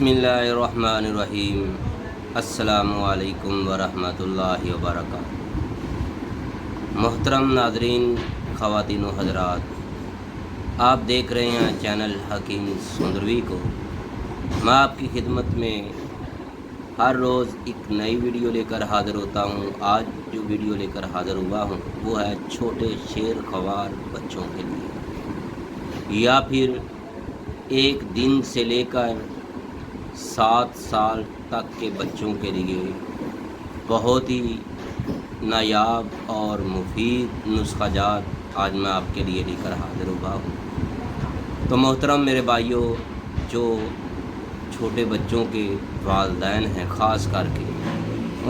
बिस्मिल्लाहिर्रहमानिर्रहीम। अस्सलामुअलैकुम वरहमतुल्लाहि वबरकातुहू। मोहतरम नाज़रीन, ख़वातीन व हज़रात, आप देख रहे हैं चैनल हकीम सुंदरवी को। मैं आपकी खिदमत में हर रोज़ एक नई वीडियो लेकर हाज़िर होता हूँ। आज जो वीडियो लेकर हाज़िर हुआ हूँ वो है छोटे शेर ख़वार बच्चों के लिए, या फिर एक दिन से लेकर 7 साल तक के बच्चों के लिए बहुत ही नायाब और मुफीद नुस्ख़ाजात आज मैं आपके लिए लेकर हाज़िर हुआ हूँ। तो मोहतरम मेरे भाइयों, जो छोटे बच्चों के वालिदैन हैं ख़ास करके,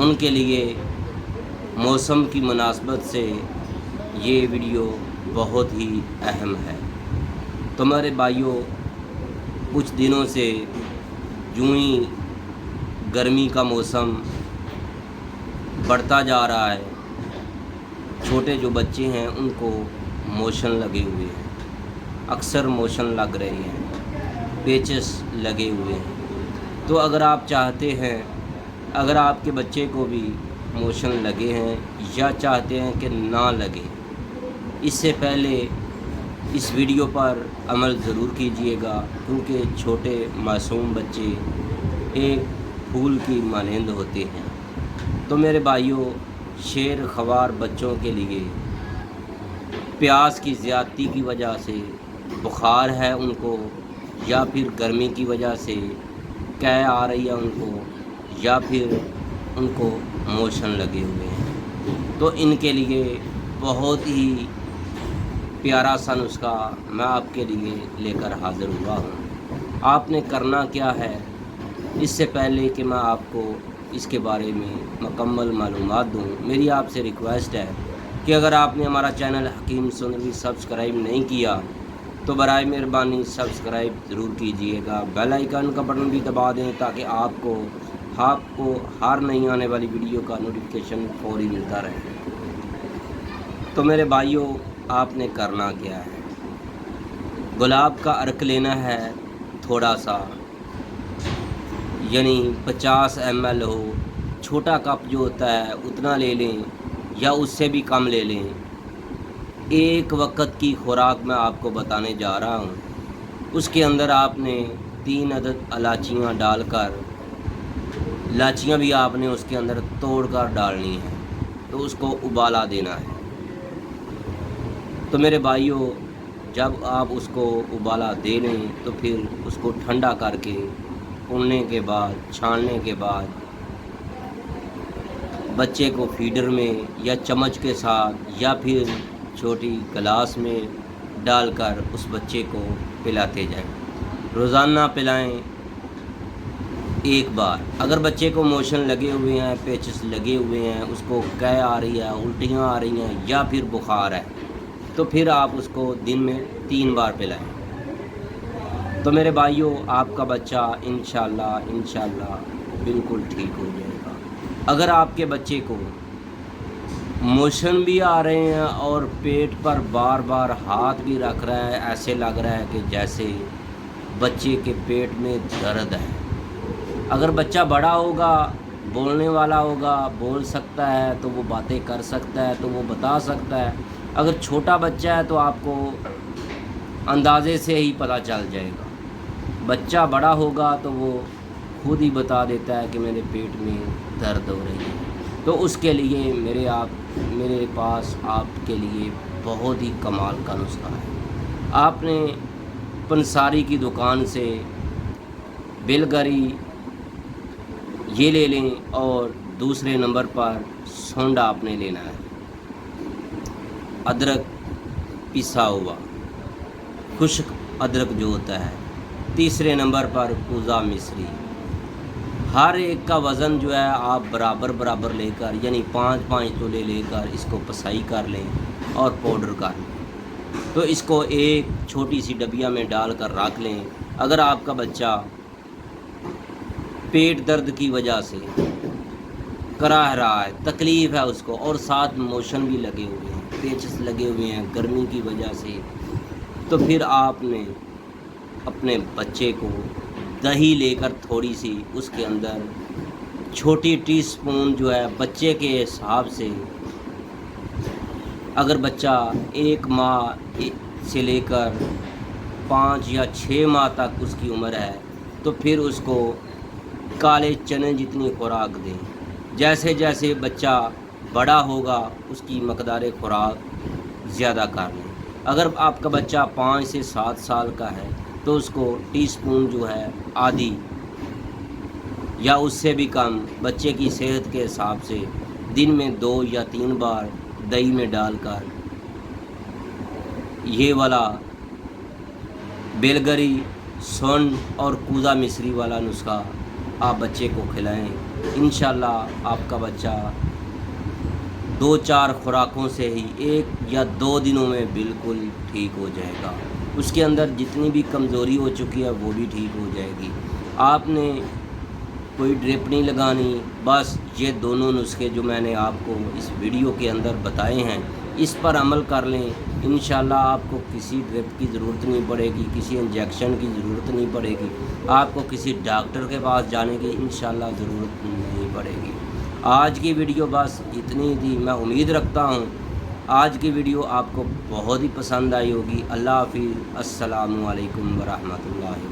उनके लिए मौसम की मुनासबत से ये वीडियो बहुत ही अहम है। तो मेरे भाइयों, कुछ दिनों से यूं ही गर्मी का मौसम बढ़ता जा रहा है, छोटे जो बच्चे हैं उनको मोशन लगे हुए हैं, अक्सर मोशन लग रहे हैं, पेचेस लगे हुए हैं। तो अगर आप चाहते हैं, अगर आपके बच्चे को भी मोशन लगे हैं या चाहते हैं कि ना लगे, इससे पहले इस वीडियो पर अमल ज़रूर कीजिएगा, क्योंकि छोटे मासूम बच्चे एक फूल की मानंद होते हैं। तो मेरे भाइयों, शेर ख़वार बच्चों के लिए प्यास की ज़्यादती की वजह से बुखार है उनको, या फिर गर्मी की वजह से कै आ रही है उनको, या फिर उनको मोशन लगे हुए हैं, तो इनके लिए बहुत ही प्यारा सा नुस्खा मैं आपके लिए लेकर हाज़िर हुआ हूँ। आपने करना क्या है, इससे पहले कि मैं आपको इसके बारे में मुकम्मल मालूमात दूँ, मेरी आपसे रिक्वेस्ट है कि अगर आपने हमारा चैनल हकीम सुंदरवी सब्सक्राइब नहीं किया तो बराए मेहरबानी सब्सक्राइब ज़रूर कीजिएगा। बेल आइकन का बटन भी दबा दें ताकि आपको हर नई आने वाली वीडियो का नोटिफिकेशन फौरी मिलता रहे। तो मेरे भाइयों, आपने करना क्या है, गुलाब का अर्क लेना है थोड़ा सा, यानी 50 ml हो, छोटा कप जो होता है उतना ले लें या उससे भी कम ले लें। एक वक्त की खुराक मैं आपको बताने जा रहा हूँ। उसके अंदर आपने 3 अदद इलायचियाँ डालकर, इलायचियाँ भी आपने उसके अंदर तोड़कर डालनी है, तो उसको उबाला देना है। तो मेरे भाइयों, जब आप उसको उबाला दे लें तो फिर उसको ठंडा करके उड़ने के बाद, छानने के बाद बच्चे को फीडर में या चम्मच के साथ या फिर छोटी गिलास में डालकर उस बच्चे को पिलाते जाएं। रोज़ाना पिलाएं एक बार। अगर बच्चे को मोशन लगे हुए हैं, पेचेस लगे हुए हैं, उसको कै आ रही है, उल्टियाँ आ रही हैं या फिर बुखार है, तो फिर आप उसको दिन में 3 बार पिलाएं। तो मेरे भाइयों, आपका बच्चा इंशाल्लाह बिल्कुल ठीक हो जाएगा। अगर आपके बच्चे को मोशन भी आ रहे हैं और पेट पर बार बार हाथ भी रख रहा है, ऐसे लग रहा है कि जैसे बच्चे के पेट में दर्द है। अगर बच्चा बड़ा होगा, बोलने वाला होगा, बोल सकता है तो वो बातें कर सकता है, तो वो बता सकता है। अगर छोटा बच्चा है तो आपको अंदाज़े से ही पता चल जाएगा। बच्चा बड़ा होगा तो वो खुद ही बता देता है कि मेरे पेट में दर्द हो रही है। तो उसके लिए मेरे पास आपके लिए बहुत ही कमाल का नुस्खा है। आपने पंसारी की दुकान से बिलगरी ये ले लें, और दूसरे नंबर पर सोंडा आपने लेना है, अदरक पिसा हुआ, खुश्क अदरक जो होता है। तीसरे नंबर पर पूजा मिश्री। हर एक का वज़न जो है आप बराबर लेकर, यानी 5-5 तोले लेकर इसको पसाई कर लें और पाउडर कर लें। तो इसको एक छोटी सी डबिया में डालकर रख लें। अगर आपका बच्चा पेट दर्द की वजह से कराह रहा है, तकलीफ़ है उसको, और साथ मोशन भी लगे हुए हैं, पेचेस लगे हुए हैं गर्मी की वजह से, तो फिर आपने अपने बच्चे को दही लेकर थोड़ी सी उसके अंदर छोटी टीस्पून जो है बच्चे के हिसाब से, अगर बच्चा 1 माह से लेकर 5 या 6 माह तक उसकी उम्र है तो फिर उसको काले चने जितनी खुराक दें। जैसे जैसे बच्चा बड़ा होगा उसकी मकदार खुराक ज़्यादा कर लें। अगर आपका बच्चा 5 से 7 साल का है तो उसको टीस्पून जो है आधी या उससे भी कम बच्चे की सेहत के हिसाब से दिन में 2 या 3 बार दही में डालकर ये वाला बेलगरी, सोन और कूदा मिश्री वाला नुस्खा आप बच्चे को खिलाएं। इंशाल्लाह आपका बच्चा 2-4 खुराकों से ही 1 या 2 दिनों में बिल्कुल ठीक हो जाएगा। उसके अंदर जितनी भी कमज़ोरी हो चुकी है वो भी ठीक हो जाएगी। आपने कोई ड्रिप नहीं लगानी, बस ये दोनों नुस्खे जो मैंने आपको इस वीडियो के अंदर बताए हैं इस पर अमल कर लें। इंशाल्लाह आपको किसी ड्रिप की ज़रूरत नहीं पड़ेगी, किसी इंजेक्शन की ज़रूरत नहीं पड़ेगी, आपको किसी डॉक्टर के पास जाने की इंशाल्लाह ज़रूरत नहीं पड़ेगी। आज की वीडियो बस इतनी थी। मैं उम्मीद रखता हूँ आज की वीडियो आपको बहुत ही पसंद आई होगी। अल्लाह हाफिज़। अस्सलामु अलैकुम व रहमतुल्लाहि व बरकातहू।